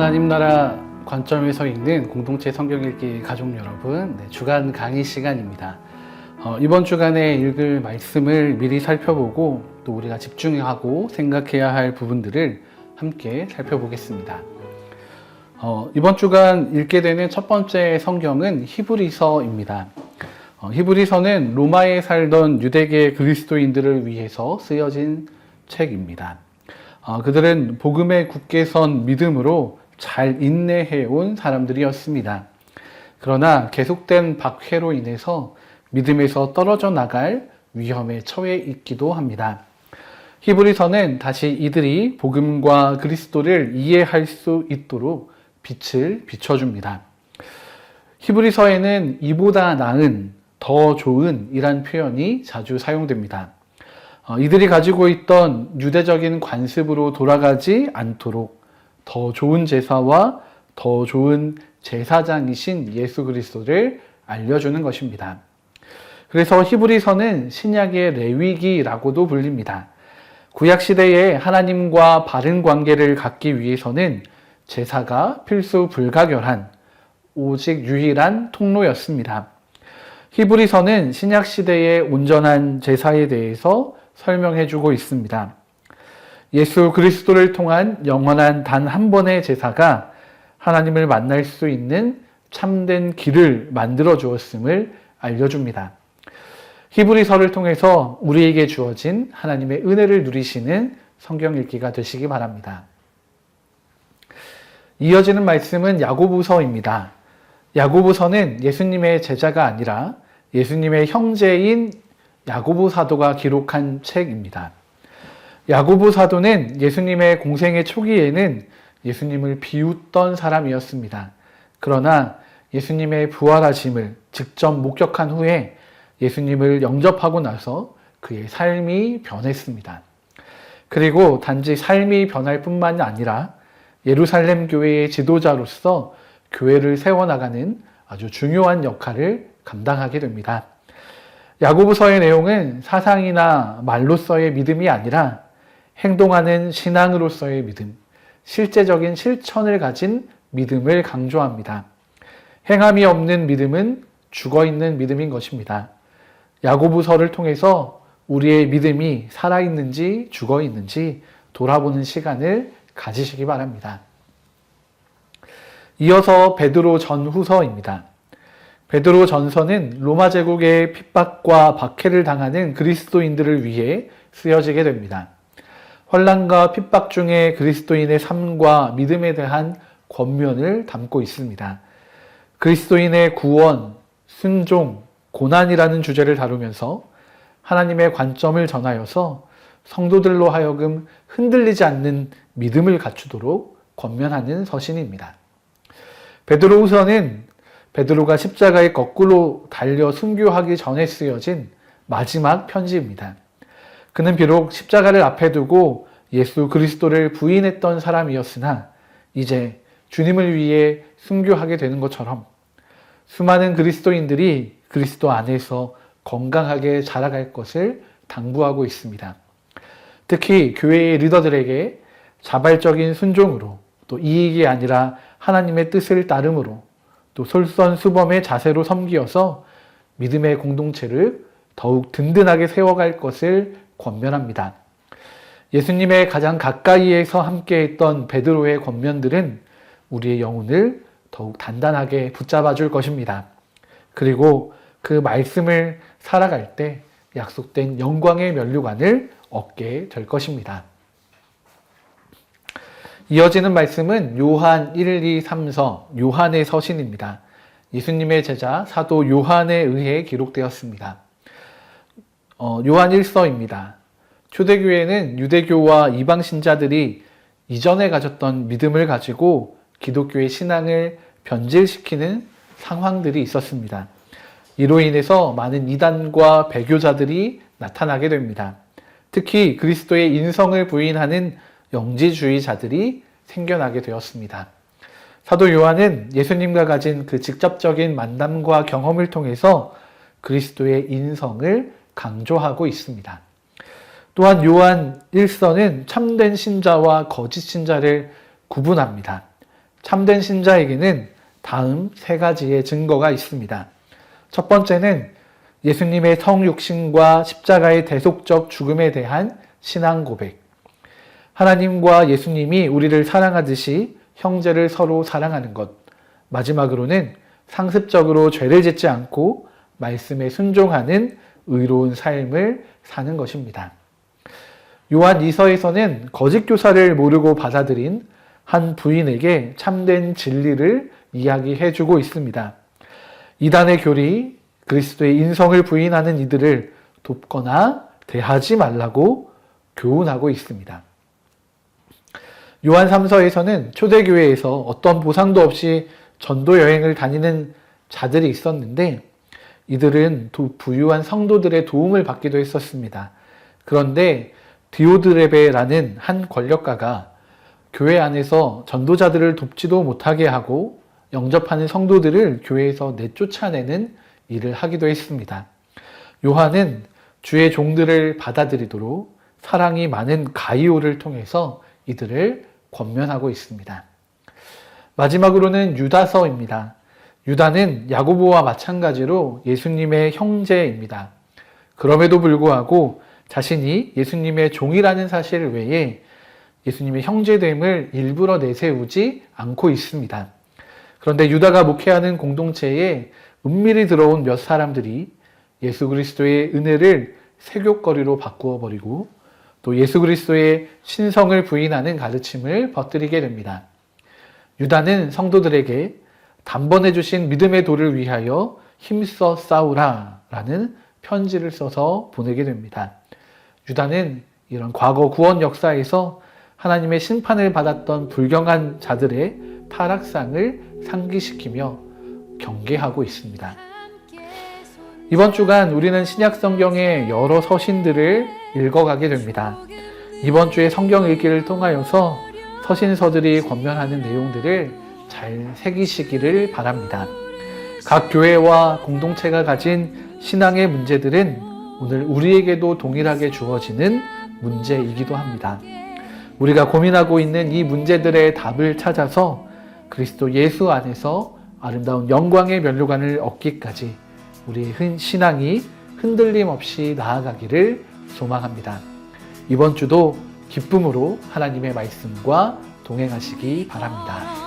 하나님 나라 관점에서 읽는 공동체 성경 읽기 가족 여러분, 주간 강의 시간입니다. 이번 주간에 읽을 말씀을 미리 살펴보고 또 우리가 집중하고 생각해야 할 부분들을 함께 살펴보겠습니다. 이번 주간 읽게 되는 첫 번째 성경은 히브리서입니다. 히브리서는 로마에 살던 유대계 그리스도인들을 위해서 쓰여진 책입니다. 그들은 복음에 굳게 선 믿음으로 잘 인내해 온 사람들이었습니다. 그러나 계속된 박해로 인해서 믿음에서 떨어져 나갈 위험에 처해 있기도 합니다. 히브리서는 다시 이들이 복음과 그리스도를 이해할 수 있도록 빛을 비춰줍니다. 히브리서에는 이보다 나은, 더 좋은 이란 표현이 자주 사용됩니다. 이들이 가지고 있던 유대적인 관습으로 돌아가지 않도록 더 좋은 제사와 더 좋은 제사장이신 예수 그리스도를 알려주는 것입니다. 그래서 히브리서는 신약의 레위기라고도 불립니다. 구약시대에 하나님과 바른 관계를 갖기 위해서는 제사가 필수 불가결한 오직 유일한 통로였습니다. 히브리서는 신약시대의 온전한 제사에 대해서 설명해주고 있습니다. 예수 그리스도를 통한 영원한 단 한 번의 제사가 하나님을 만날 수 있는 참된 길을 만들어 주었음을 알려줍니다. 히브리서를 통해서 우리에게 주어진 하나님의 은혜를 누리시는 성경 읽기가 되시기 바랍니다. 이어지는 말씀은 야고보서입니다. 야고보서는 예수님의 제자가 아니라 예수님의 형제인 야고보 사도가 기록한 책입니다. 야고보 사도는 예수님의 공생의 초기에는 예수님을 비웃던 사람이었습니다. 그러나 예수님의 부활하심을 직접 목격한 후에 예수님을 영접하고 나서 그의 삶이 변했습니다. 그리고 단지 삶이 변할 뿐만 아니라 예루살렘 교회의 지도자로서 교회를 세워나가는 아주 중요한 역할을 감당하게 됩니다. 야고보서의 내용은 사상이나 말로서의 믿음이 아니라 행동하는 신앙으로서의 믿음, 실제적인 실천을 가진 믿음을 강조합니다. 행함이 없는 믿음은 죽어있는 믿음인 것입니다. 야고보서를 통해서 우리의 믿음이 살아있는지 죽어있는지 돌아보는 시간을 가지시기 바랍니다. 이어서 베드로 전후서입니다. 베드로 전서는 로마 제국의 핍박과 박해를 당하는 그리스도인들을 위해 쓰여지게 됩니다. 환난과 핍박 중에 그리스도인의 삶과 믿음에 대한 권면을 담고 있습니다. 그리스도인의 구원, 순종, 고난이라는 주제를 다루면서 하나님의 관점을 전하여서 성도들로 하여금 흔들리지 않는 믿음을 갖추도록 권면하는 서신입니다. 베드로후서는 베드로가 십자가에 거꾸로 달려 순교하기 전에 쓰여진 마지막 편지입니다. 그는 비록 십자가를 앞에 두고 예수 그리스도를 부인했던 사람이었으나 이제 주님을 위해 순교하게 되는 것처럼 수많은 그리스도인들이 그리스도 안에서 건강하게 자라갈 것을 당부하고 있습니다. 특히 교회의 리더들에게 자발적인 순종으로 또 이익이 아니라 하나님의 뜻을 따름으로 또 솔선수범의 자세로 섬기어서 믿음의 공동체를 더욱 든든하게 세워갈 것을 권면합니다. 예수님의 가장 가까이에서 함께했던 베드로의 권면들은 우리의 영혼을 더욱 단단하게 붙잡아 줄 것입니다. 그리고 그 말씀을 살아갈 때 약속된 영광의 면류관을 얻게 될 것입니다. 이어지는 말씀은 요한 1, 2, 3서 요한의 서신입니다. 예수님의 제자 사도 요한에 의해 기록되었습니다. 요한 1서입니다. 초대교회는 유대교와 이방 신자들이 이전에 가졌던 믿음을 가지고 기독교의 신앙을 변질시키는 상황들이 있었습니다. 이로 인해서 많은 이단과 배교자들이 나타나게 됩니다. 특히 그리스도의 인성을 부인하는 영지주의자들이 생겨나게 되었습니다. 사도 요한은 예수님과 가진 그 직접적인 만남과 경험을 통해서 그리스도의 인성을 강조하고 있습니다. 또한 요한 1서는 참된 신자와 거짓 신자를 구분합니다. 참된 신자에게는 다음 세 가지의 증거가 있습니다. 첫 번째는 예수님의 성육신과 십자가의 대속적 죽음에 대한 신앙 고백. 하나님과 예수님이 우리를 사랑하듯이 형제를 서로 사랑하는 것. 마지막으로는 상습적으로 죄를 짓지 않고 말씀에 순종하는 의로운 삶을 사는 것입니다. 요한 2서에서는 거짓 교사를 모르고 받아들인 한 부인에게 참된 진리를 이야기해주고 있습니다. 이단의 교리, 그리스도의 인성을 부인하는 이들을 돕거나 대하지 말라고 교훈하고 있습니다. 요한 3서에서는 초대교회에서 어떤 보상도 없이 전도 여행을 다니는 자들이 있었는데 이들은 부유한 성도들의 도움을 받기도 했었습니다. 그런데 디오드레베라는 한 권력가가 교회 안에서 전도자들을 돕지도 못하게 하고 영접하는 성도들을 교회에서 내쫓아내는 일을 하기도 했습니다. 요한은 주의 종들을 받아들이도록 사랑이 많은 가이오를 통해서 이들을 권면하고 있습니다. 마지막으로는 유다서입니다. 유다는 야고보와 마찬가지로 예수님의 형제입니다. 그럼에도 불구하고 자신이 예수님의 종이라는 사실 외에 예수님의 형제됨을 일부러 내세우지 않고 있습니다. 그런데 유다가 목회하는 공동체에 은밀히 들어온 몇 사람들이 예수 그리스도의 은혜를 세욕거리로 바꾸어 버리고 또 예수 그리스도의 신성을 부인하는 가르침을 퍼뜨리게 됩니다. 유다는 성도들에게 단번에 주신 믿음의 도를 위하여 힘써 싸우라 라는 편지를 써서 보내게 됩니다. 유다는 이런 과거 구원 역사에서 하나님의 심판을 받았던 불경한 자들의 타락상을 상기시키며 경계하고 있습니다. 이번 주간 우리는 신약 성경의 여러 서신들을 읽어가게 됩니다. 이번 주에 성경 읽기를 통하여서 서신서들이 권면하는 내용들을 잘 새기시기를 바랍니다. 각 교회와 공동체가 가진 신앙의 문제들은 오늘 우리에게도 동일하게 주어지는 문제이기도 합니다. 우리가 고민하고 있는 이 문제들의 답을 찾아서 그리스도 예수 안에서 아름다운 영광의 면류관을 얻기까지 우리의 신앙이 흔들림 없이 나아가기를 소망합니다. 이번 주도 기쁨으로 하나님의 말씀과 동행하시기 바랍니다.